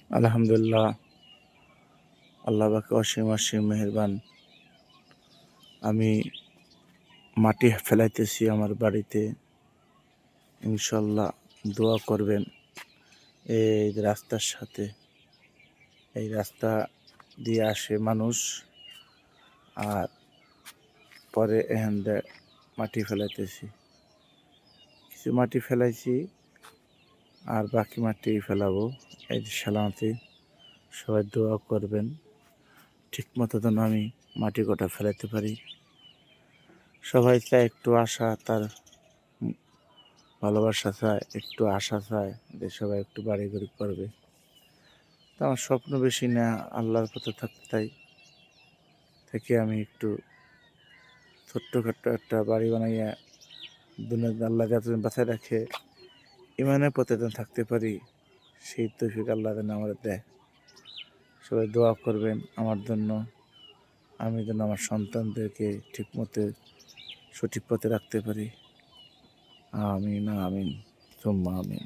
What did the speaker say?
আলহামদুলিল্লাহ, আল্লাহ পাক অসীম অসীম মেহেরবান। আমি মাটি ফেলাইতেছি আমার বাড়িতে, ইনশাল্লাহ দোয়া করবেন। এই রাস্তার সাথে, এই রাস্তা দিয়ে আসে মানুষ, আর পরে এখান মাটি ফেলাইতেছি। কিছু মাটি ফেলাইছি, আর বাকি মাটি ফেলাবো। এই যে সালামতি, সবাই দোয়া করবেন ঠিক মতো যেন আমি মাটি গোটা ফেলাইতে পারি। সবাই চায় একটু আশা, তার ভালোবাসা চায়, একটু আশা চায় যে সবাই একটু বাড়ি ঘড়ি করবে। তো আমার স্বপ্ন বেশি না, আল্লাহর পথে থাকতে চাই থেকে আমি একটু ছোট্টখাট্টো একটা বাড়ি বানাইয়া দুনিয়া আল্লাহ যতদিন বাঁচায় রাখে ইমানের পথে যেন থাকতে পারি, সেই তৌফিক আল্লাহ যেন আমার দেয়। সবাই দোয়া করবেন আমার জন্য, আমি যেন আমার সন্তানদেরকে ঠিক মতো সঠিক পথে রাখতে পারি। আমিন আমিন সুম্মা আমিন।